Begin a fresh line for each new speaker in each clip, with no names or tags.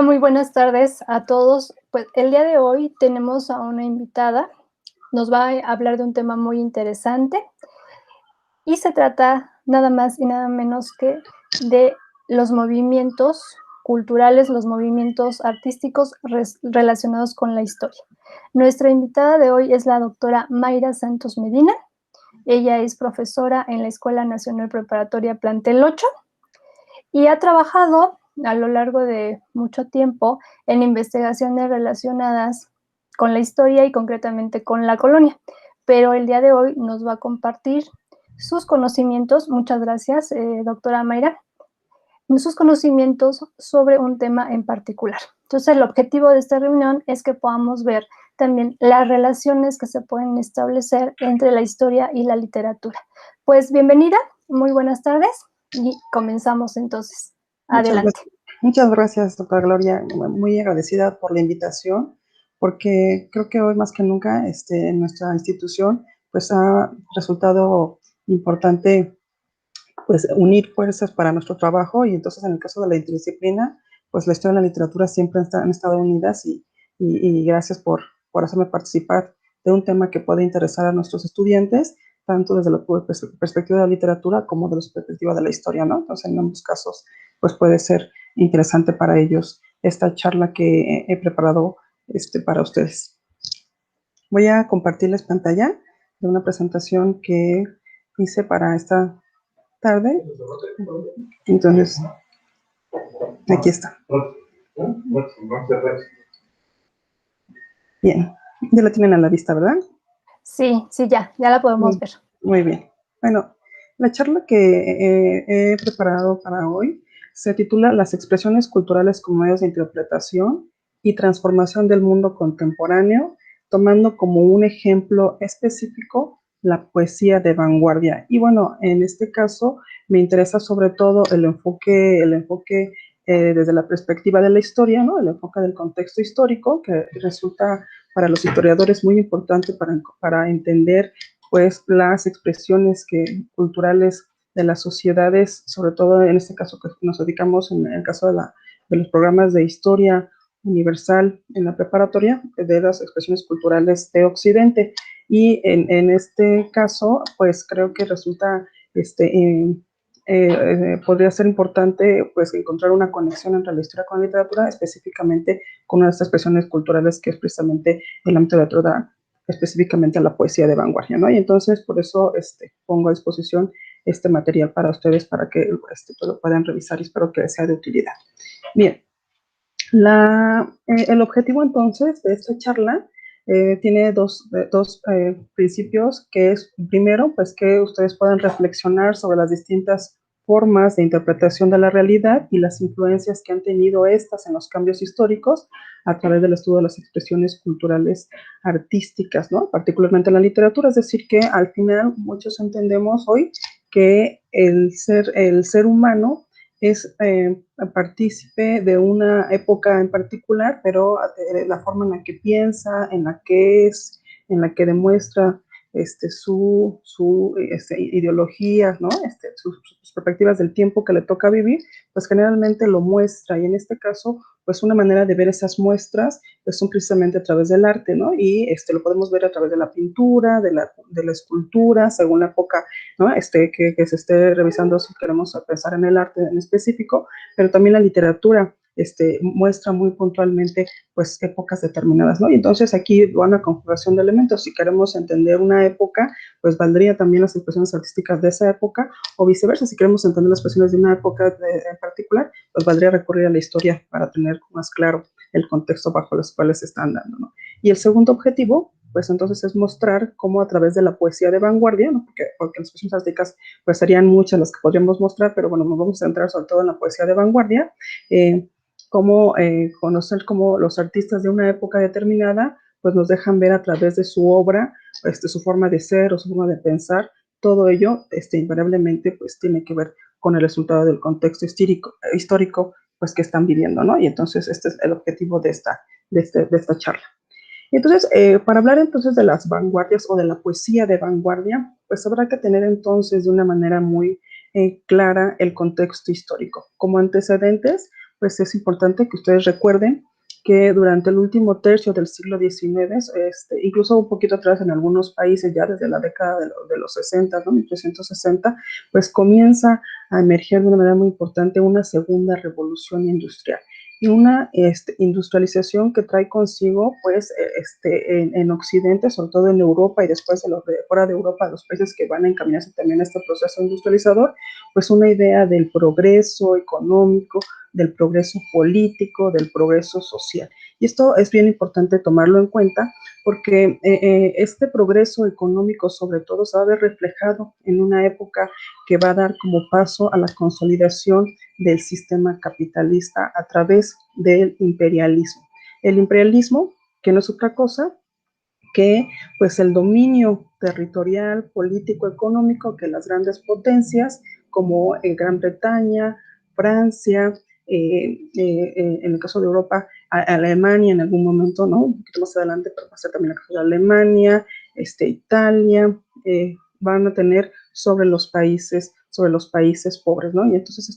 Muy buenas tardes a todos. Pues el día de hoy tenemos a una invitada, nos va a hablar de un tema muy interesante y se trata nada más y nada menos que de los movimientos culturales, los movimientos artísticos relacionados con la historia. Nuestra invitada de hoy es la doctora Mayra Santos Medina. Ella es profesora en la Escuela Nacional Preparatoria Plantel 8 y ha trabajado a lo largo de mucho tiempo en investigaciones relacionadas con la historia y concretamente con la colonia. Pero el día de hoy nos va a compartir sus conocimientos, muchas gracias, doctora Mayra, sus conocimientos sobre un tema en particular. Entonces, el objetivo de esta reunión es que podamos ver también las relaciones que se pueden establecer entre la historia y la literatura. Pues bienvenida, muy buenas tardes y comenzamos entonces.
Muchas
Adelante.
gracias, muchas gracias, doctora Gloria. Muy agradecida por la invitación, porque creo que hoy más que nunca en nuestra institución pues ha resultado importante pues unir fuerzas para nuestro trabajo, y entonces en el caso de la interdisciplina, pues la historia y la literatura siempre han estado unidas, y gracias por hacerme participar de un tema que puede interesar a nuestros estudiantes, tanto desde la perspectiva de la literatura como de la perspectiva de la historia, ¿no? Entonces en ambos casos pues puede ser interesante para ellos esta charla que he preparado para ustedes. Voy a compartirles pantalla de una presentación que hice para esta tarde. Entonces, aquí está. Bien, ya la tienen a la vista, ¿verdad?
Sí, ya la podemos ver.
Muy bien. Bueno, la charla que he preparado para hoy se titula Las expresiones culturales como medios de interpretación y transformación del mundo contemporáneo, tomando como un ejemplo específico la poesía de vanguardia. Y bueno, en este caso me interesa sobre todo el enfoque desde la perspectiva de la historia, ¿no? El enfoque del contexto histórico, que resulta para los historiadores muy importante para entender pues las expresiones culturales de las sociedades, sobre todo en este caso que nos dedicamos en el caso de los programas de historia universal en la preparatoria, de las expresiones culturales de Occidente. Y en este caso, pues creo que resulta, podría ser importante pues encontrar una conexión entre la historia con la literatura, específicamente con una de estas expresiones culturales que es precisamente el ámbito de la literatura, específicamente a la poesía de vanguardia, ¿no? Y entonces por eso pongo a disposición este material para ustedes, para que lo puedan revisar, y espero que sea de utilidad. Bien, el objetivo entonces de esta charla tiene dos principios, que es primero, pues que ustedes puedan reflexionar sobre las distintas formas de interpretación de la realidad y las influencias que han tenido estas en los cambios históricos a través del estudio de las expresiones culturales artísticas, ¿no? Particularmente en la literatura, es decir, que al final muchos entendemos hoy que el ser humano es partícipe de una época en particular, pero la forma en la que piensa, en la que es, en la que demuestra su ideología, ¿no? Sus perspectivas del tiempo que le toca vivir, pues generalmente lo muestra, y en este caso, pues una manera de ver esas muestras pues son precisamente a través del arte, ¿no? Y lo podemos ver a través de la pintura, de la escultura, según la época, ¿no? Que se esté revisando, si queremos pensar en el arte en específico, pero también la literatura muestra muy puntualmente pues épocas determinadas, ¿no? Y entonces aquí va una conjugación de elementos. Si queremos entender una época, pues valdría también las expresiones artísticas de esa época, o viceversa. Si queremos entender las expresiones de una época en particular, pues valdría recurrir a la historia para tener más claro el contexto bajo los cuales se están dando, ¿no? Y el segundo objetivo, pues entonces es mostrar cómo a través de la poesía de vanguardia, ¿no? Porque las expresiones artísticas pues serían muchas las que podríamos mostrar, pero bueno, nos vamos a centrar sobre todo en la poesía de vanguardia, cómo conocer cómo los artistas de una época determinada pues nos dejan ver a través de su obra, su forma de ser o su forma de pensar. Todo ello invariablemente pues tiene que ver con el resultado del contexto histórico pues que están viviendo, ¿no? Y entonces este es el objetivo de esta charla. Entonces, para hablar entonces de las vanguardias o de la poesía de vanguardia, pues habrá que tener entonces de una manera muy clara el contexto histórico. Como antecedentes, pues es importante que ustedes recuerden que durante el último tercio del siglo XIX, incluso un poquito atrás en algunos países, ya desde la década de los 60, ¿no? 1960, pues comienza a emerger de una manera muy importante una segunda revolución industrial y una industrialización que trae consigo, pues, en Occidente, sobre todo en Europa y después fuera de Europa, los países que van a encaminarse también a este proceso industrializador, pues una idea del progreso económico, del progreso político, del progreso social. Y esto es bien importante tomarlo en cuenta porque este progreso económico sobre todo se va a ver reflejado en una época que va a dar como paso a la consolidación del sistema capitalista a través del imperialismo. El imperialismo, que no es otra cosa que pues el dominio territorial, político, económico que las grandes potencias como Gran Bretaña, Francia, en el caso de Europa, Alemania en algún momento, ¿no? Un poquito más adelante, pero va a ser también el caso de Alemania, Italia, van a tener sobre los países pobres, ¿no? Y entonces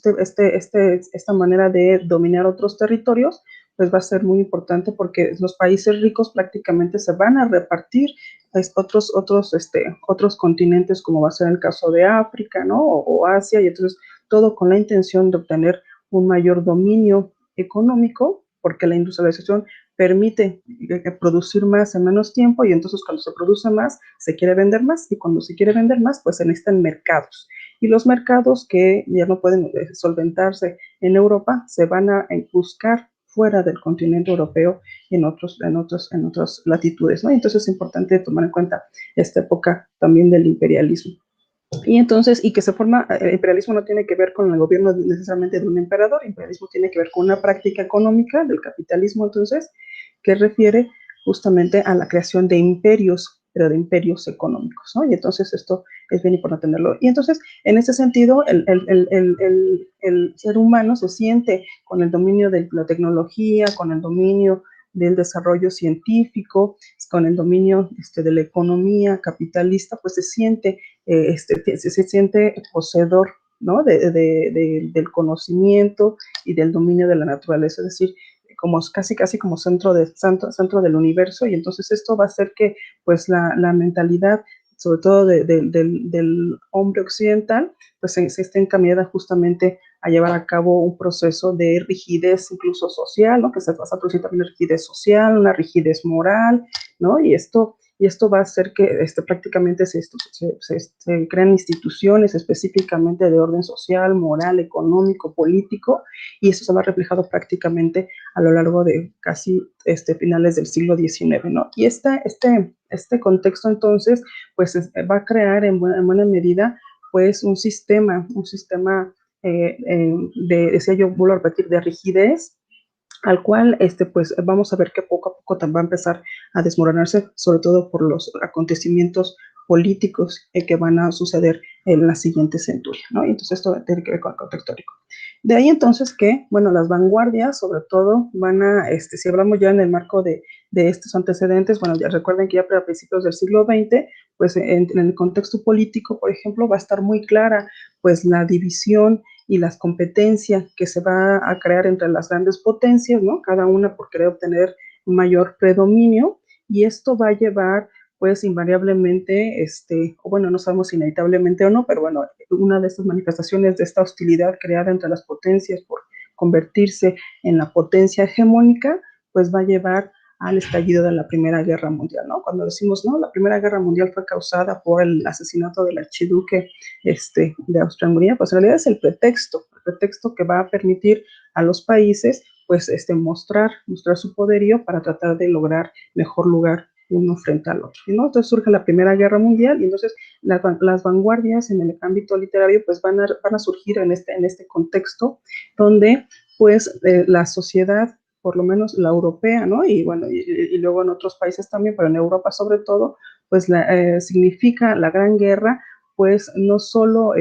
esta manera de dominar otros territorios pues va a ser muy importante porque los países ricos prácticamente se van a repartir otros continentes, como va a ser el caso de África, ¿no? O Asia, y entonces todo con la intención de obtener un mayor dominio económico, porque la industrialización permite producir más en menos tiempo, y entonces cuando se produce más, se quiere vender más, y cuando se quiere vender más, pues se necesitan mercados. Y los mercados que ya no pueden solventarse en Europa, se van a buscar fuera del continente europeo en otras latitudes, ¿no? Y entonces es importante tomar en cuenta esta época también del imperialismo. Y entonces, y que se forma, el imperialismo no tiene que ver con el gobierno necesariamente de un emperador, el imperialismo tiene que ver con una práctica económica del capitalismo, entonces, que refiere justamente a la creación de imperios, pero de imperios económicos, ¿no? Y entonces esto es bien importante tenerlo. Y entonces, en ese sentido, el ser humano se siente con el dominio de la tecnología, con el dominio del desarrollo científico, con el dominio de la economía capitalista, pues se siente poseedor, ¿no? Del conocimiento y del dominio de la naturaleza, es decir, como casi como centro del universo, y entonces esto va a hacer que pues la mentalidad, sobre todo del hombre occidental, pues se esté encaminada justamente a llevar a cabo un proceso de rigidez incluso social, ¿no? Que se va a producir también una rigidez social, una rigidez moral, ¿no? Y esto va a hacer que prácticamente se crean instituciones específicamente de orden social, moral, económico, político, y eso se va reflejado prácticamente a lo largo de casi finales del siglo XIX, ¿no? Y este contexto entonces pues va a crear en buena medida pues un sistema decía yo, vuelvo a repetir, de rigidez, al cual pues vamos a ver que poco a poco va a empezar a desmoronarse, sobre todo por los acontecimientos políticos que van a suceder en la siguiente centuria, ¿no? Y entonces esto tiene que ver con el contexto histórico. De ahí entonces que, bueno, las vanguardias sobre todo van a, si hablamos ya en el marco de estos antecedentes, bueno, ya recuerden que ya a principios del siglo XX, pues en el contexto político, por ejemplo, va a estar muy clara pues la división y las competencias que se va a crear entre las grandes potencias, ¿no? Cada una por querer obtener un mayor predominio, y esto va a llevar pues invariablemente, o bueno, no sabemos si inevitablemente o no, pero bueno, una de estas manifestaciones de esta hostilidad creada entre las potencias por convertirse en la potencia hegemónica, pues va a llevar al estallido de la Primera Guerra Mundial, ¿no? Cuando decimos, no, la Primera Guerra Mundial fue causada por el asesinato del archiduque de Austria-Hungría, pues en realidad es el pretexto que va a permitir a los países, pues, mostrar su poderío para tratar de lograr mejor lugar uno frente al otro, ¿no? Entonces surge la Primera Guerra Mundial, y entonces las vanguardias en el ámbito literario pues van a surgir en este contexto donde pues la sociedad, por lo menos la europea, ¿no? Y bueno, y luego en otros países también, pero en Europa sobre todo, pues significa la Gran Guerra, pues no solo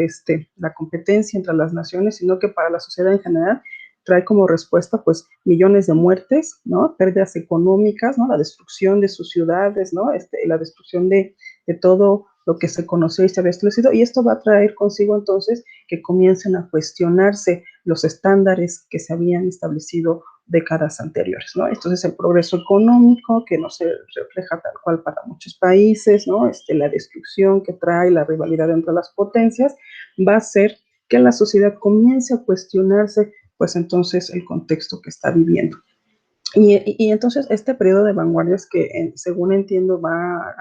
la competencia entre las naciones, sino que para la sociedad en general trae como respuesta pues millones de muertes, ¿no? Pérdidas económicas, ¿no? La destrucción de sus ciudades, ¿no? La destrucción de todo lo que se conocía y se había establecido, y esto va a traer consigo entonces que comiencen a cuestionarse los estándares que se habían establecido décadas anteriores, ¿no? Entonces el progreso económico que no se refleja tal cual para muchos países, ¿no? La destrucción que trae la rivalidad entre las potencias va a hacer que la sociedad comience a cuestionarse, pues entonces el contexto que está viviendo. Y entonces este periodo de vanguardias que según entiendo va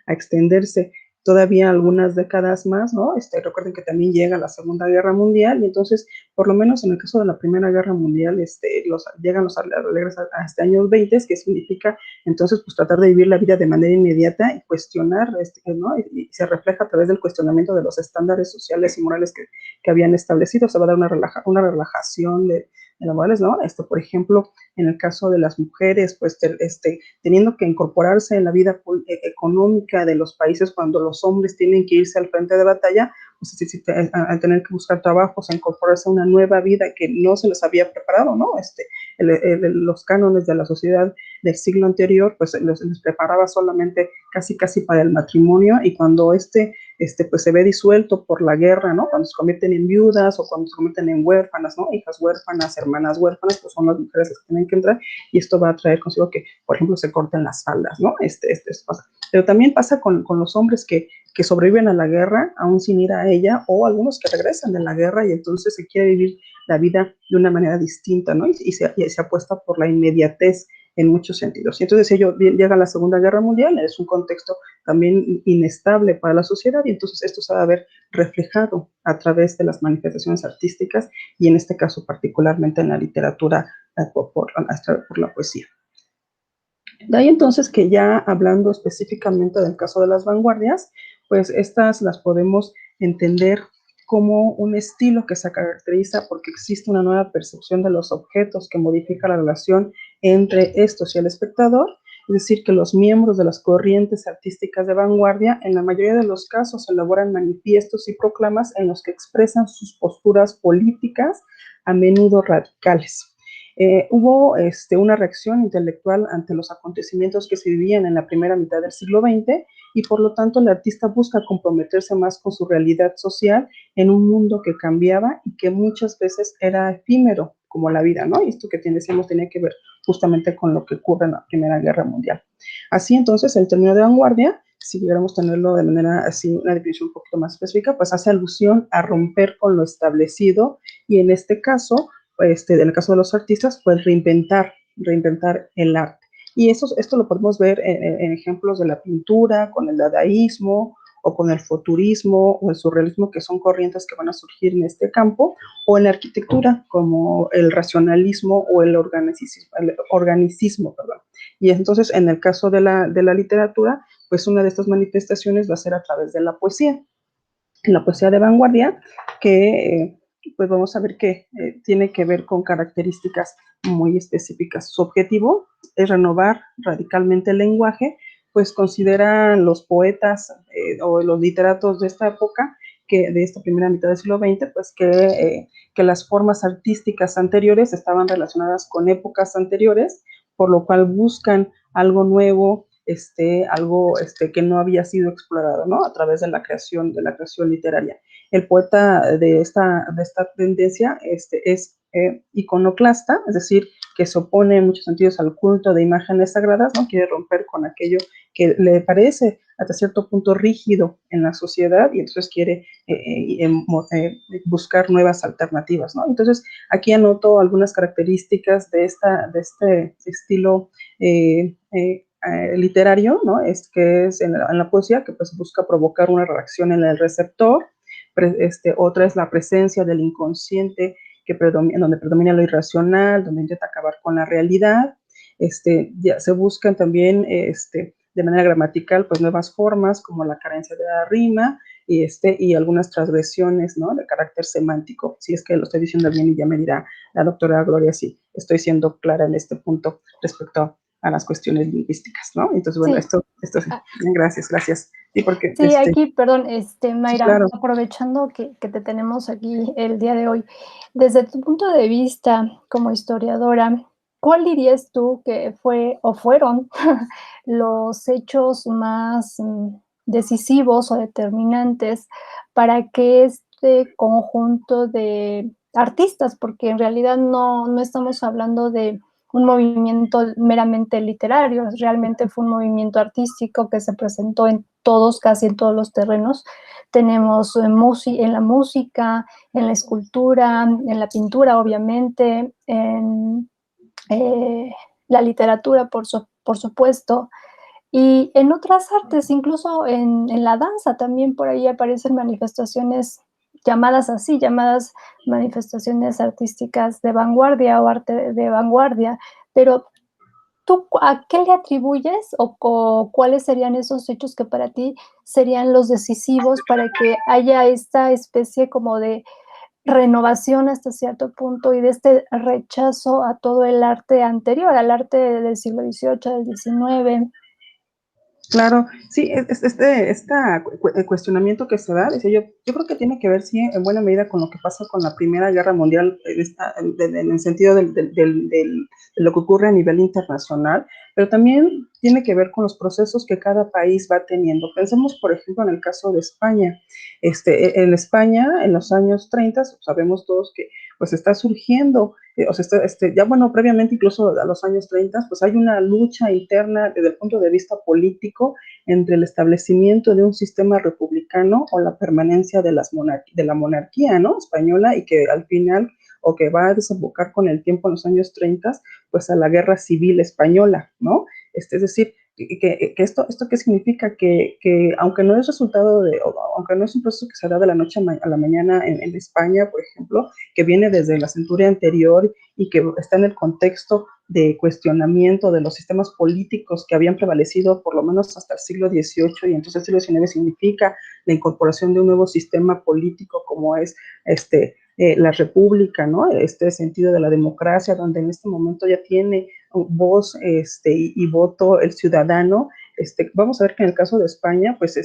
a extenderse todavía algunas décadas más, ¿no? Recuerden que también llega la Segunda Guerra Mundial y entonces, por lo menos en el caso de la Primera Guerra Mundial, llegan los alegres a años 20, que significa entonces pues tratar de vivir la vida de manera inmediata y cuestionar, ¿no? Y se refleja a través del cuestionamiento de los estándares sociales y morales que habían establecido. Se va a dar una relajación de las morales, ¿no? Por ejemplo, en el caso de las mujeres, pues teniendo que incorporarse en la vida económica de los países cuando los hombres tienen que irse al frente de batalla, pues al tener que buscar trabajos, a incorporarse a una nueva vida que no se les había preparado, ¿no? Los cánones de la sociedad del siglo anterior, pues les preparaba solamente casi para el matrimonio, y cuando pues se ve disuelto por la guerra, ¿no? Cuando se convierten en viudas o cuando se convierten en huérfanas, ¿no? Hijas huérfanas, hermanas huérfanas, pues son las mujeres las que tienen que entrar, y esto va a traer consigo que, por ejemplo, se corten las faldas, ¿no? Pasa. Pero también pasa con los hombres que sobreviven a la guerra, aún sin ir a ella, o algunos que regresan de la guerra y entonces se quiere vivir la vida de una manera distinta, ¿no? Y se apuesta por la inmediatez en muchos sentidos. Y entonces llega la Segunda Guerra Mundial, es un contexto también inestable para la sociedad, y entonces esto se va a ver reflejado a través de las manifestaciones artísticas y en este caso particularmente en la literatura por la poesía. De ahí entonces que ya hablando específicamente del caso de las vanguardias, pues estas las podemos entender como un estilo que se caracteriza porque existe una nueva percepción de los objetos que modifica la relación entre estos y el espectador, es decir, que los miembros de las corrientes artísticas de vanguardia en la mayoría de los casos elaboran manifiestos y proclamas en los que expresan sus posturas políticas, a menudo radicales. Hubo una reacción intelectual ante los acontecimientos que se vivían en la primera mitad del siglo XX, y por lo tanto el artista busca comprometerse más con su realidad social en un mundo que cambiaba y que muchas veces era efímero, como la vida, ¿no? Y esto que decíamos tenía que ver justamente con lo que ocurre en la Primera Guerra Mundial. Así entonces el término de vanguardia, si queremos tenerlo de manera así, una definición un poquito más específica, pues hace alusión a romper con lo establecido, y en este caso, en el caso de los artistas, pues reinventar el arte. Y esto lo podemos ver en ejemplos de la pintura, con el dadaísmo, o con el futurismo, o el surrealismo, que son corrientes que van a surgir en este campo, o en la arquitectura, como el racionalismo o el organicismo, perdón. Y entonces, en el caso de la literatura, pues una de estas manifestaciones va a ser a través de la poesía. En la poesía de vanguardia, que pues vamos a ver que tiene que ver con características muy específicas. Su objetivo es renovar radicalmente el lenguaje, pues consideran los poetas o los literatos de esta época, de esta primera mitad del siglo XX, pues que las formas artísticas anteriores estaban relacionadas con épocas anteriores, por lo cual buscan algo nuevo, algo que no había sido explorado, ¿no? A través de la creación literaria. El poeta de esta tendencia es iconoclasta, es decir, que se opone en muchos sentidos al culto de imágenes sagradas, ¿no? Quiere romper con aquello que le parece hasta cierto punto rígido en la sociedad, y entonces quiere buscar nuevas alternativas, ¿no? Entonces, aquí anoto algunas características de este estilo literario, ¿no? Que es en la poesía, que pues busca provocar una reacción en el receptor. Otra es la presencia del inconsciente, donde predomina lo irracional, donde intenta acabar con la realidad. Ya se buscan también de manera gramatical pues nuevas formas, como la carencia de la rima y algunas transgresiones, ¿no? De carácter semántico. Si es que lo estoy diciendo bien, y ya me dirá la doctora Gloria si estoy siendo clara en este punto respecto a las cuestiones lingüísticas, ¿no? Entonces, bueno,
Sí.
esto gracias. Sí, porque
Sí, aquí, perdón,
sí,
Mayra,
claro.
aprovechando que te tenemos aquí el día de hoy, desde tu punto de vista como historiadora, ¿cuál dirías tú que fue o fueron los hechos más decisivos o determinantes para que este conjunto de artistas, porque en realidad no estamos hablando de un movimiento meramente literario, realmente fue un movimiento artístico que se presentó en todos, casi en todos los terrenos. Tenemos en la música, en la escultura, en la pintura, obviamente, en eh, la literatura, por supuesto, y en otras artes, incluso en la danza también por ahí aparecen manifestaciones llamadas así, llamadas manifestaciones artísticas de vanguardia o arte de vanguardia, pero ¿tú a qué le atribuyes o cuáles serían esos hechos que para ti serían los decisivos para que haya esta especie como de renovación hasta cierto punto y de este rechazo a todo el arte anterior, al arte del siglo XVIII, del XIX?
Claro, sí, el cuestionamiento que se da, yo creo que tiene que ver, sí, en buena medida con lo que pasa con la Primera Guerra Mundial, en el sentido de lo que ocurre a nivel internacional, pero también tiene que ver con los procesos que cada país va teniendo. Pensemos, por ejemplo, en el caso de España. En España, en los años 30, sabemos todos que pues está surgiendo, o sea, ya bueno, previamente incluso a los años 30, pues hay una lucha interna desde el punto de vista político entre el establecimiento de un sistema republicano o la permanencia de la monarquía, ¿no? Española, y que al final, o que va a desembocar con el tiempo en los años 30, pues a la guerra civil española, ¿no? Es decir, esto qué significa que aunque no es resultado aunque no es un proceso que se da de la noche a la mañana en España, por ejemplo, que viene desde la centuria anterior y que está en el contexto de cuestionamiento de los sistemas políticos que habían prevalecido por lo menos hasta el siglo XVIII, y entonces el siglo XIX significa la incorporación de un nuevo sistema político como es la república, ¿no? Este sentido de la democracia, donde en este momento ya tiene voz y voto el ciudadano. Vamos a ver que en el caso de España, pues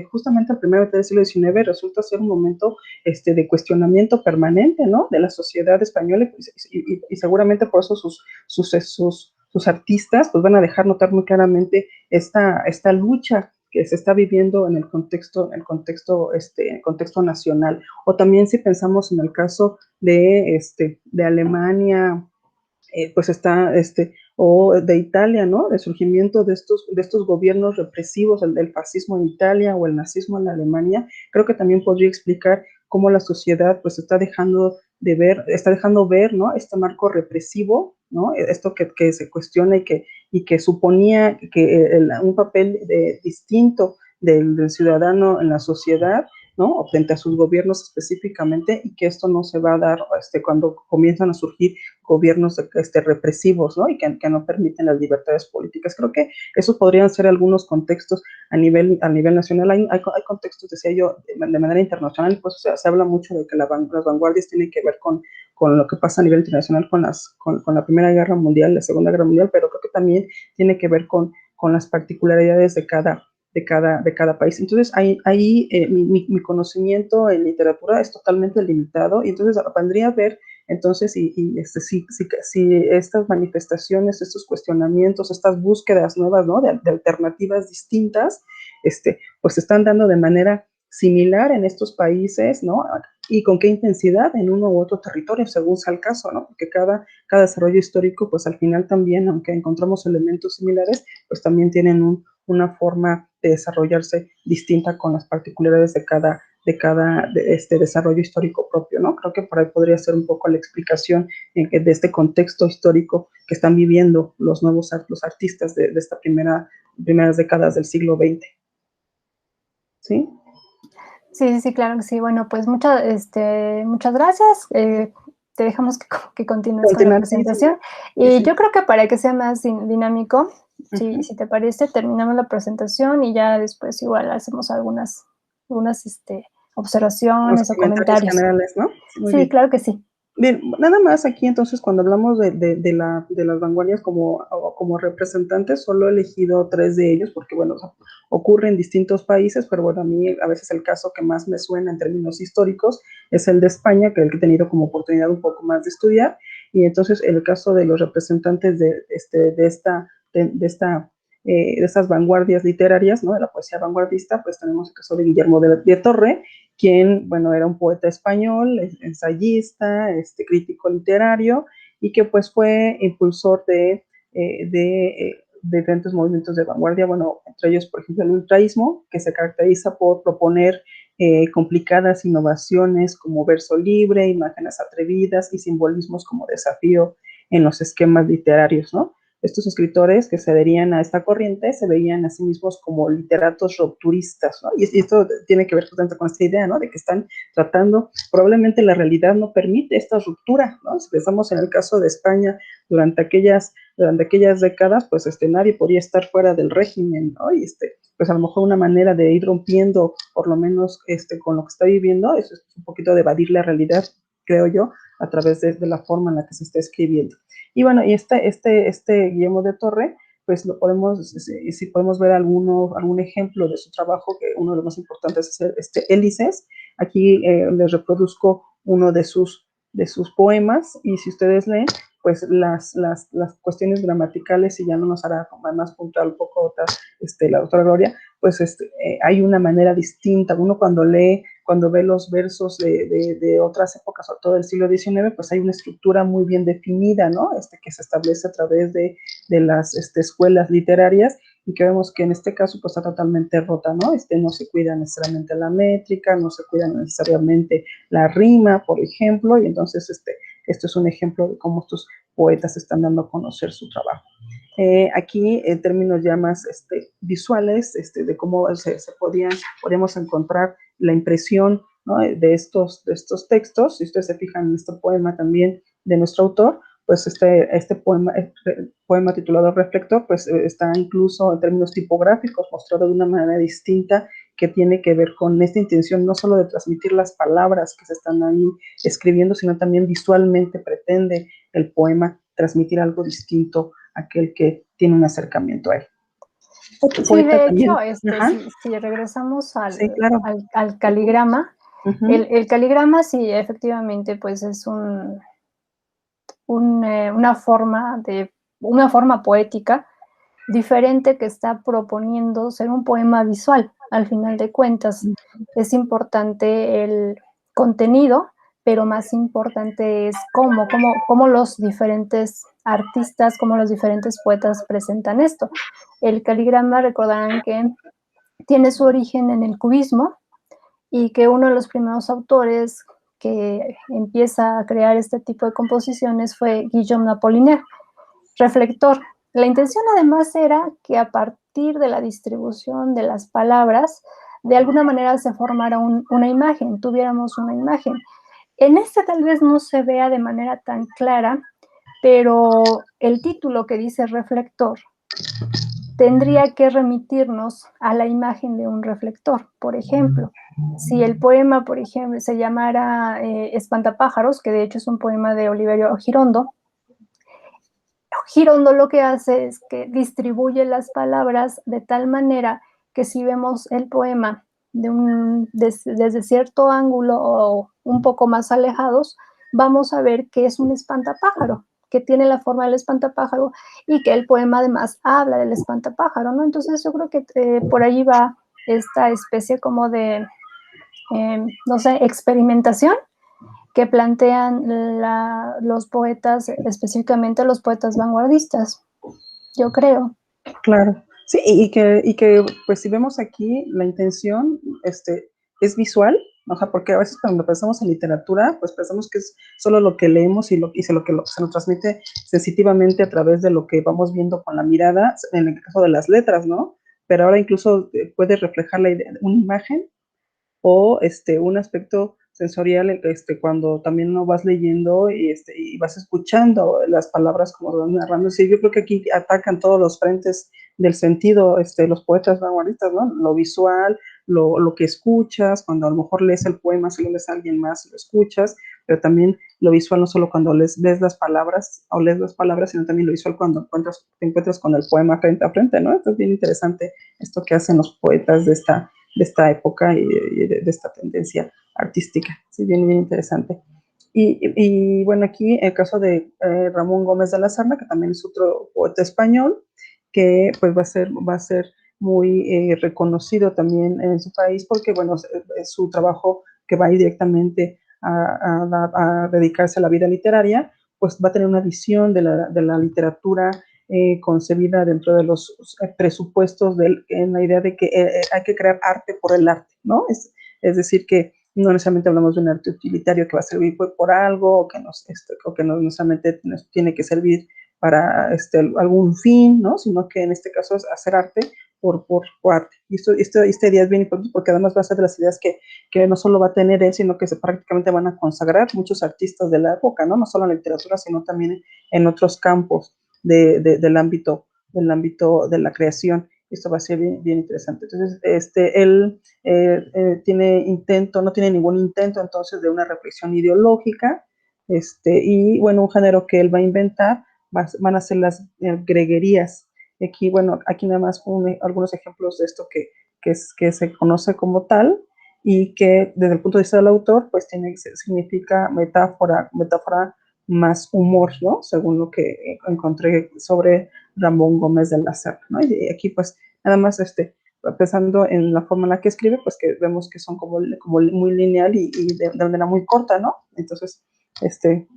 justamente el primer mitad del siglo XIX resulta ser un momento de cuestionamiento permanente, ¿no? De la sociedad española, y seguramente por eso sus artistas pues van a dejar notar muy claramente esta lucha que se está viviendo en el contexto nacional. O también si pensamos en el caso de Alemania, pues está o de Italia, ¿no? El surgimiento de estos gobiernos represivos, el del fascismo en Italia o el nazismo en Alemania, creo que también podría explicar cómo la sociedad pues está dejando ver, ¿no? Este marco represivo, ¿no? Esto que se cuestiona y que suponía que un papel distinto del ciudadano en la sociedad, ¿no? O frente a sus gobiernos específicamente, y que esto no se va a dar cuando comienzan a surgir gobiernos represivos, ¿no? Y que no permiten las libertades políticas. Creo que esos podrían ser algunos contextos a nivel nacional. Hay contextos, decía yo, de manera internacional, pues o sea, se habla mucho de que las vanguardias tienen que ver con lo que pasa a nivel internacional con la Primera Guerra Mundial, la Segunda Guerra Mundial, pero creo que también tiene que ver con las particularidades de cada país. Entonces, ahí mi conocimiento en literatura es totalmente limitado, y entonces vendría a ver, entonces, si estas manifestaciones, estos cuestionamientos, estas búsquedas nuevas, ¿no? de alternativas distintas, pues se están dando de manera similar en estos países, ¿no? Y con qué intensidad en uno u otro territorio, según sea el caso, ¿no? Porque cada desarrollo histórico, pues al final también, aunque encontramos elementos similares, pues también tienen una forma de desarrollarse distinta con las particularidades de este desarrollo histórico propio, ¿no? Creo que por ahí podría ser un poco la explicación de este contexto histórico que están viviendo los artistas de esta primeras décadas del siglo XX. ¿Sí?
Sí, sí, claro que sí. Bueno, pues muchas gracias. Te dejamos que continúes con la
Continuar, sí, sí,
presentación.
sí,
Y
sí.
yo creo que para que sea más dinámico,
Uh-huh.
si te parece, terminamos la presentación y ya después igual hacemos algunas
Los
observaciones o
comentarios
comentarios.
generales, ¿no? Muy
Sí,
bien.
claro que sí.
Bien, nada más aquí entonces cuando hablamos de las vanguardias como representantes, solo he elegido 3 de ellos porque, bueno, o sea, ocurre en distintos países, pero bueno, a mí a veces el caso que más me suena en términos históricos es el de España, que es el que he tenido como oportunidad un poco más de estudiar, y entonces el caso de los representantes de esta de estas vanguardias literarias, ¿no? De la poesía vanguardista, pues tenemos el caso de Guillermo de Torre, quien, bueno, era un poeta español, ensayista, crítico literario, y que pues fue impulsor de diferentes movimientos de vanguardia, bueno, entre ellos, por ejemplo, el ultraísmo, que se caracteriza por proponer complicadas innovaciones como verso libre, imágenes atrevidas y simbolismos como desafío en los esquemas literarios, ¿no? Estos escritores que se adherían a esta corriente se veían a sí mismos como literatos rupturistas, ¿no? Y esto tiene que ver justamente con esta idea, ¿no? De que están tratando, probablemente la realidad no permite esta ruptura, ¿no? Si pensamos en el caso de España durante aquellas décadas, pues nadie podía estar fuera del régimen, ¿no? Y pues a lo mejor una manera de ir rompiendo, por lo menos con lo que está viviendo, eso es un poquito de evadir la realidad, creo yo, a través de la forma en la que se está escribiendo. Y bueno, y Guillermo de Torre, pues lo podemos, si podemos ver algún ejemplo de su trabajo, que uno de los más importantes es Hélices. Aquí les reproduzco uno de sus poemas, y si ustedes leen, pues las cuestiones gramaticales, y ya no nos hará más puntual un poco otra, la doctora Gloria, pues hay una manera distinta. Uno cuando ve los versos de otras épocas, sobre todo del siglo XIX, pues hay una estructura muy bien definida, ¿no? Que se establece a través de las escuelas literarias, y que vemos que en este caso pues está totalmente rota, ¿no? No se cuida necesariamente la métrica, no se cuida necesariamente la rima, por ejemplo, y entonces esto es un ejemplo de cómo estos poetas están dando a conocer su trabajo. Aquí, en términos ya más visuales, de cómo podríamos encontrar la impresión, ¿no? de estos textos. Si ustedes se fijan en este poema también de nuestro autor, pues este poema titulado Reflector, pues está incluso en términos tipográficos mostrado de una manera distinta, que tiene que ver con esta intención no solo de transmitir las palabras que se están ahí escribiendo, sino también visualmente pretende el poema transmitir algo distinto a aquel que tiene un acercamiento a él. Otro
Sí,
poeta
de hecho,
también. Ajá.
si regresamos
Sí, claro.
al caligrama,
Uh-huh.
el caligrama sí, efectivamente, pues es una forma poética diferente, que está proponiendo ser un poema visual. Al final de cuentas, es importante el contenido, pero más importante es cómo los diferentes artistas, cómo los diferentes poetas presentan esto. El caligrama, recordarán que tiene su origen en el cubismo, y que uno de los primeros autores que empieza a crear este tipo de composiciones fue Guillaume Apollinaire. Reflector. La intención además era que a partir de la distribución de las palabras, de alguna manera se formara una imagen, tuviéramos una imagen. En este tal vez no se vea de manera tan clara, pero el título que dice reflector tendría que remitirnos a la imagen de un reflector. Por ejemplo, si el poema, por ejemplo, se llamara Espantapájaros, que de hecho es un poema de Oliverio Girondo, Girondo lo que hace es que distribuye las palabras de tal manera que si vemos el poema desde cierto ángulo o un poco más alejados, vamos a ver que es un espantapájaro, que tiene la forma del espantapájaro, y que el poema además habla del espantapájaro, ¿no? Entonces yo creo que por ahí va esta especie como de, no sé, experimentación que plantean los poetas, específicamente los poetas vanguardistas, yo creo.
Claro. Sí, pues si vemos aquí la intención, es visual, o sea, porque a veces cuando pensamos en literatura, pues pensamos que es solo lo que leemos, y lo que se nos transmite sensitivamente a través de lo que vamos viendo con la mirada, en el caso de las letras, ¿no? Pero ahora incluso puede reflejar la idea, una imagen, o un aspecto sensorial, cuando también no vas leyendo, y vas escuchando las palabras como van narrando. Sí, yo creo que aquí atacan todos los frentes del sentido, los poetas vanguardistas, ¿no? Lo visual, lo que escuchas, cuando a lo mejor lees el poema, si lo lees a alguien más, lo escuchas, pero también lo visual, no solo cuando lees las palabras, sino también lo visual cuando te encuentras con el poema frente a frente, ¿no? Esto es bien interesante, esto que hacen los poetas de esta época, y de esta tendencia artística. Sí, bien, bien interesante. Y bueno, aquí el caso de Ramón Gómez de la Serna, que también es otro poeta español, que pues va a ser muy reconocido también en su país porque, bueno, es su trabajo que va directamente a dedicarse a la vida literaria, pues va a tener una visión de la literatura concebida dentro de los presupuestos en la idea de que hay que crear arte por el arte, ¿no? Es decir, que no necesariamente hablamos de un arte utilitario que va a servir por algo o que no necesariamente nos tiene que servir para algún fin, ¿no? Sino que en este caso es hacer arte por arte. Y esta idea es bien importante porque además va a ser de las ideas que no solo va a tener él, sino que se prácticamente van a consagrar muchos artistas de la época, ¿no? No solo en la literatura, sino también en otros campos del ámbito de la creación. Esto va a ser bien, bien interesante. Entonces, él no tiene ningún intento entonces de una reflexión ideológica, y bueno, un género que él va a inventar van a ser las greguerías. Aquí, bueno, aquí nada más algunos ejemplos de esto que se conoce como tal y que desde el punto de vista del autor, pues significa metáfora más humor, ¿no? Según lo que encontré sobre Ramón Gómez de la Serna, ¿no? Y aquí, pues, nada más, pensando en la forma en la que escribe, pues que vemos que son como muy lineal y de manera muy corta, ¿no? Entonces,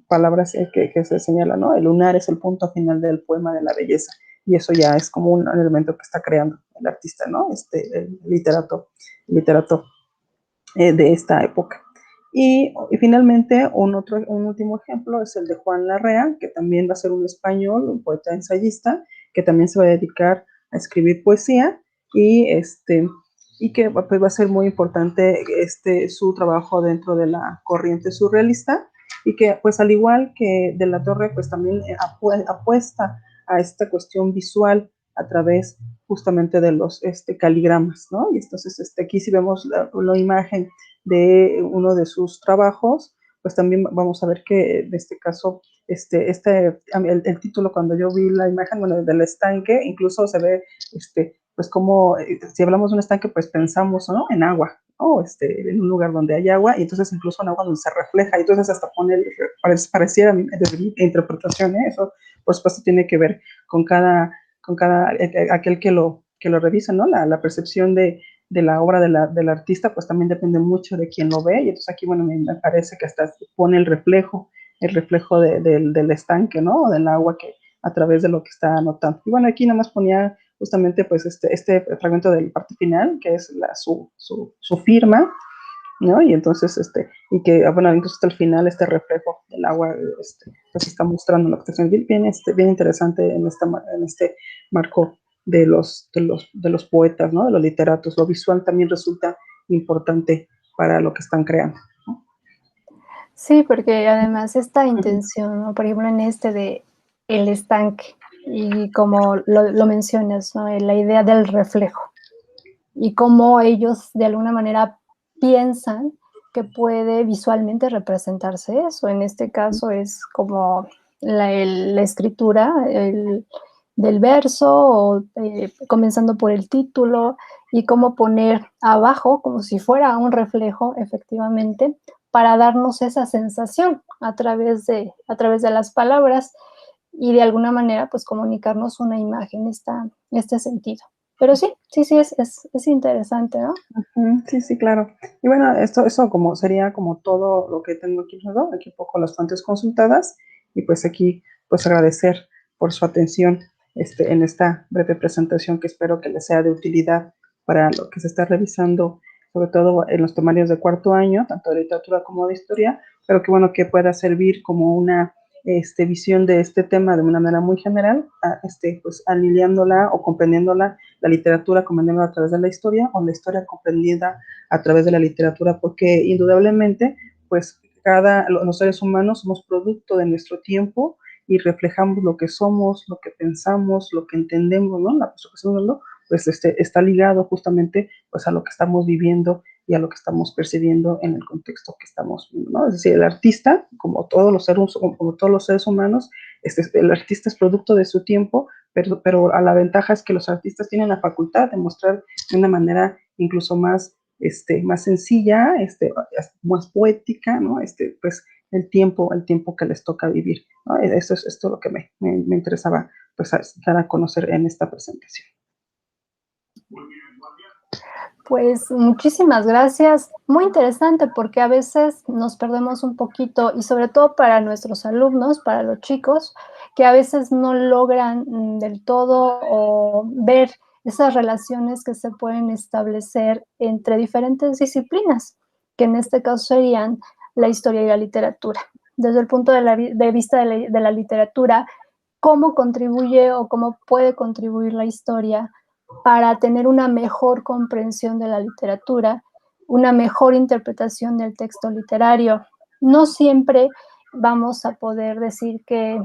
palabras que se señalan, ¿no? El lunar es el punto final del poema de la belleza. Y eso ya es como un elemento que está creando el artista, ¿no? El literato de esta época. Y finalmente, un último ejemplo es el de Juan Larrea, que también va a ser un español, un poeta ensayista, que también se va a dedicar a escribir poesía y que pues, va a ser muy importante su trabajo dentro de la corriente surrealista y que pues al igual que de la Torre pues también apuesta a esta cuestión visual a través justamente de los caligramas, ¿no? Y entonces aquí si vemos la imagen de uno de sus trabajos, pues también vamos a ver que en este caso, el título cuando yo vi la imagen, bueno, del estanque, incluso se ve, pues como, si hablamos de un estanque, pues pensamos, ¿no? En agua, ¿no? En un lugar donde hay agua, y entonces incluso en agua donde se refleja, y entonces hasta pareciera, desde mi interpretación, eso por supuesto tiene que ver con aquel que lo revisa, ¿no? La percepción de la obra del artista, pues también depende mucho de quién lo ve, y entonces aquí, bueno, me parece que hasta pone el reflejo del estanque, ¿no? O del agua que a través de lo que está anotando. Y bueno, aquí nada más ponía justamente pues este fragmento del parte final, que es su firma, ¿no? Y entonces, y que, bueno, incluso hasta el final este reflejo del agua, pues está mostrando lo que está haciendo. Bien interesante en este marco de los poetas, ¿no? De los literatos. Lo visual también resulta importante para lo que están creando, ¿no?
Sí, porque además esta intención, ¿no? Por ejemplo, en este de el estanque, y como lo mencionas, ¿no? La idea del reflejo, y cómo ellos de alguna manera piensan que puede visualmente representarse eso. En este caso es como la escritura del verso, o comenzando por el título, y cómo poner abajo, como si fuera un reflejo, efectivamente, para darnos esa sensación a través de las palabras y de alguna manera, pues comunicarnos una imagen, este sentido. Pero sí, sí, sí, es interesante, ¿no?
Sí, sí, claro. Y bueno, eso como sería como todo lo que tengo aquí, ¿no? Aquí un poco las fuentes consultadas y pues aquí pues agradecer por su atención en esta breve presentación que espero que les sea de utilidad para lo que se está revisando, sobre todo en los temarios de cuarto año, tanto de literatura como de historia, pero que bueno, que pueda servir como una visión de este tema de una manera muy general, pues alineándola o comprendiéndola la literatura comprendiéndola a través de la historia o la historia comprendida a través de la literatura, porque indudablemente, pues los seres humanos somos producto de nuestro tiempo y reflejamos lo que somos, lo que pensamos, lo que entendemos, ¿no? Pues está ligado justamente pues a lo que estamos viviendo y a lo que estamos percibiendo en el contexto que estamos viendo, ¿no? Es decir, el artista, como todos los seres humanos, el artista es producto de su tiempo, pero a la ventaja es que los artistas tienen la facultad de mostrar de una manera incluso más sencilla, más poética, ¿no? Pues el tiempo que les toca vivir, ¿no? Esto es lo que me interesaba pues dar a conocer en esta presentación.
Pues muchísimas gracias. Muy interesante porque a veces nos perdemos un poquito y sobre todo para nuestros alumnos, para los chicos, que a veces no logran del todo o ver esas relaciones que se pueden establecer entre diferentes disciplinas, que en este caso serían la historia y la literatura. Desde el punto de vista de la literatura, cómo contribuye o cómo puede contribuir la historia para tener una mejor comprensión de la literatura, una mejor interpretación del texto literario. No siempre vamos a poder decir que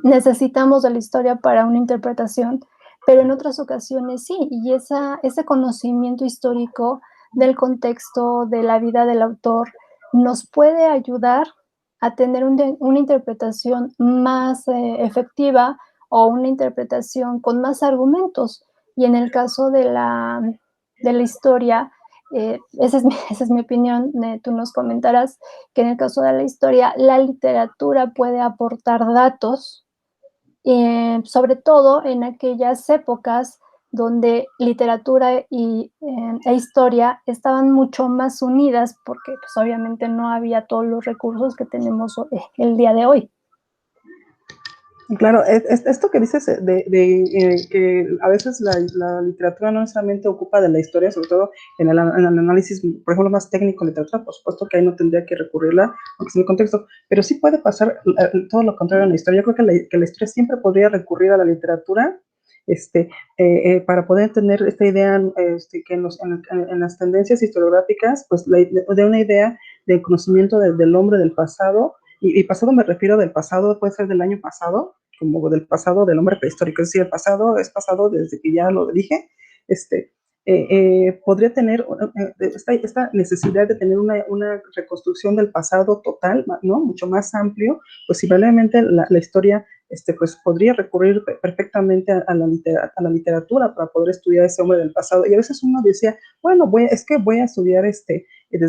necesitamos de la historia para una interpretación, pero en otras ocasiones sí, y ese conocimiento histórico del contexto, de la vida del autor, nos puede ayudar a tener una interpretación más efectiva o una interpretación con más argumentos. Y en el caso de la historia, esa es mi opinión, tú nos comentarás que en el caso de la historia, la literatura puede aportar datos, sobre todo en aquellas épocas donde literatura e historia estaban mucho más unidas porque pues, obviamente no había todos los recursos que tenemos el día de hoy.
Claro, esto que dices que a veces la literatura no necesariamente ocupa de la historia, sobre todo en el análisis, por ejemplo, más técnico de literatura, por supuesto que ahí no tendría que recurrirla, aunque sea en el contexto, pero sí puede pasar todo lo contrario en la historia. Yo creo que la historia siempre podría recurrir a la literatura para poder tener esta idea que en las tendencias historiográficas, pues de una idea del conocimiento del hombre del pasado, y pasado me refiero del pasado, puede ser del año pasado, como del pasado del hombre prehistórico, es decir, el pasado es pasado desde que ya lo dije, podría tener esta necesidad de tener una reconstrucción del pasado total, ¿no? Mucho más amplio, pues probablemente la historia pues podría recurrir perfectamente a la literatura para poder estudiar ese hombre del pasado. Y a veces uno decía, bueno, es que voy a estudiar desde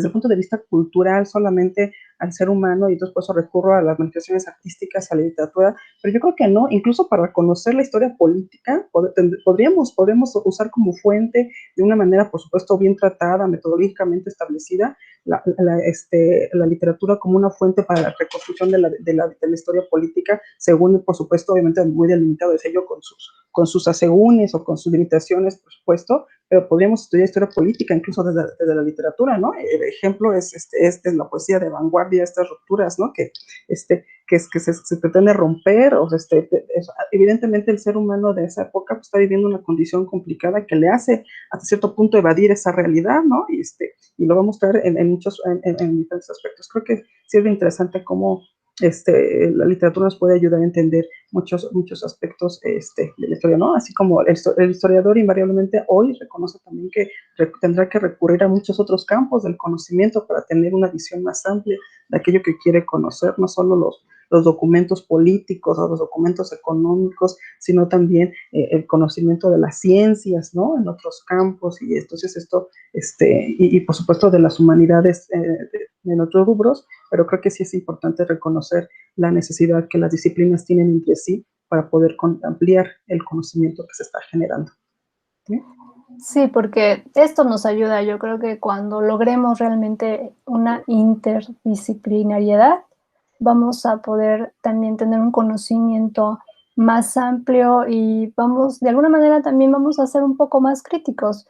el punto de vista cultural solamente al ser humano y entonces por eso recurro a las manifestaciones artísticas, a la literatura, pero yo creo que no, incluso para conocer la historia política podríamos usar como fuente de una manera, por supuesto, bien tratada, metodológicamente establecida, la literatura como una fuente para la reconstrucción de la historia política, según, por supuesto, obviamente muy delimitado, decía yo, con sus asegúnes o con sus limitaciones, por supuesto, pero podríamos estudiar historia política incluso desde la literatura, ¿no? El ejemplo es la poesía de vanguardia, estas rupturas, ¿no? Que se pretende romper, o evidentemente el ser humano de esa época pues, está viviendo una condición complicada que le hace hasta cierto punto evadir esa realidad, ¿no? Y lo va a mostrar en diferentes aspectos. Creo que sí es interesante cómo la literatura nos puede ayudar a entender muchos aspectos de la historia, ¿no? Así como el historiador invariablemente hoy reconoce también que tendrá que recurrir a muchos otros campos del conocimiento para tener una visión más amplia de aquello que quiere conocer, no solo los documentos políticos o los documentos económicos, sino también el conocimiento de las ciencias, ¿no? En otros campos, y entonces y por supuesto de las humanidades en otros rubros, pero creo que sí es importante reconocer la necesidad que las disciplinas tienen entre sí para poder ampliar el conocimiento que se está generando. ¿Sí?
Sí, porque esto nos ayuda, yo creo que cuando logremos realmente una interdisciplinariedad, vamos a poder también tener un conocimiento más amplio y de alguna manera también vamos a ser un poco más críticos.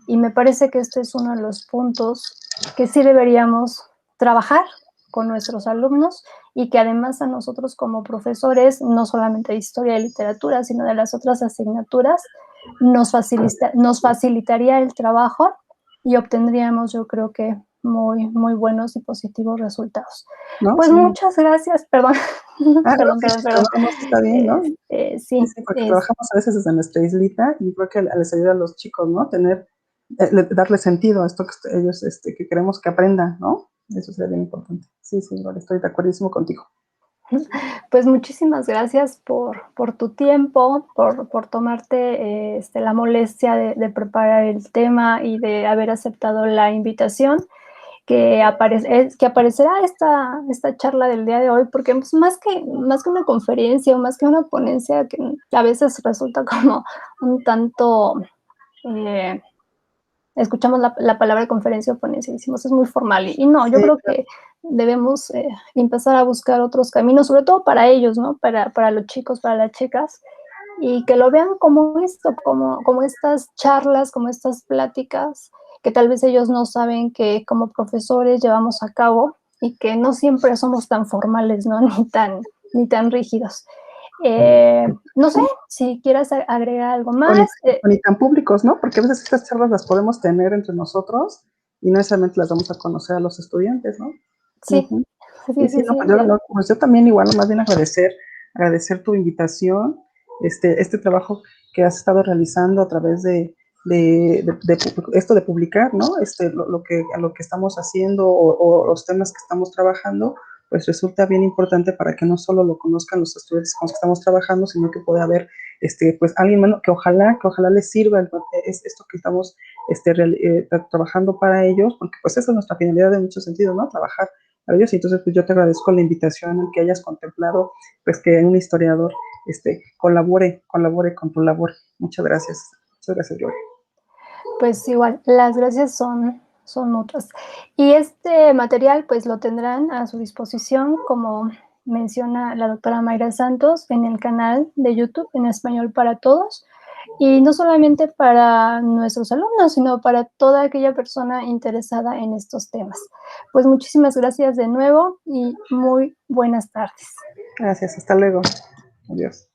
Y me parece que este es uno de los puntos que sí deberíamos trabajar con nuestros alumnos y que además a nosotros como profesores, no solamente de historia y literatura, sino de las otras asignaturas, nos facilitaría el trabajo y obtendríamos, yo creo que, muy buenos y positivos resultados.
¿No?
Pues
Sí.
muchas gracias, perdón.
No,
Perdón,
sí,
perdón,
pero
perdón.
no, sí está bien, ¿no? Sí,
Sí,
porque trabajamos a veces desde nuestra islita y creo que les ayuda a los chicos, ¿no? Darle sentido a esto que ellos que queremos que aprendan, ¿no? Eso sería bien importante. Sí, vale, estoy de acuerdo contigo.
pues muchísimas gracias por tu tiempo, por tomarte la molestia de preparar el tema y de haber aceptado la invitación. que aparecerá esta charla del día de hoy, porque pues, más que una conferencia o más que una ponencia, que a veces resulta como un tanto, escuchamos la palabra conferencia o ponencia y decimos es muy formal, y no, yo
Sí,
creo
claro.
que debemos empezar a buscar otros caminos, sobre todo para ellos, ¿no? Para los chicos, para las chicas, y que lo vean como esto, como estas charlas, como estas pláticas que tal vez ellos no saben que como profesores llevamos a cabo y que no siempre somos tan formales, ¿no? Ni tan rígidos. No sé si quieras agregar algo
O ni,
más.
o ni tan públicos, ¿no? Porque a veces estas charlas las podemos tener entre nosotros y no necesariamente las vamos a conocer a los estudiantes, ¿no?
Sí,
Ujú.
sí,
Y sí,
sí,
no,
sí.
pues yo también igual, más bien agradecer tu invitación, este trabajo que has estado realizando a través de esto de publicar, ¿no? Lo que estamos haciendo o los temas que estamos trabajando, pues resulta bien importante para que no solo lo conozcan los estudiantes con los que estamos trabajando, sino que pueda haber, pues alguien más que ojalá les sirva esto que estamos trabajando para ellos, porque pues esa es nuestra finalidad en muchos sentidos, ¿no? Trabajar para ellos. Y entonces, pues yo te agradezco la invitación, en que hayas contemplado, pues que un historiador colabore con tu labor. Muchas gracias, Joy.
Pues igual, las gracias son mutuas. Y este material, pues lo tendrán a su disposición, como menciona la doctora Mayra Santos, en el canal de YouTube en Español para Todos. Y no solamente para nuestros alumnos, sino para toda aquella persona interesada en estos temas. Pues muchísimas gracias de nuevo y muy buenas tardes.
Gracias, hasta luego. Adiós.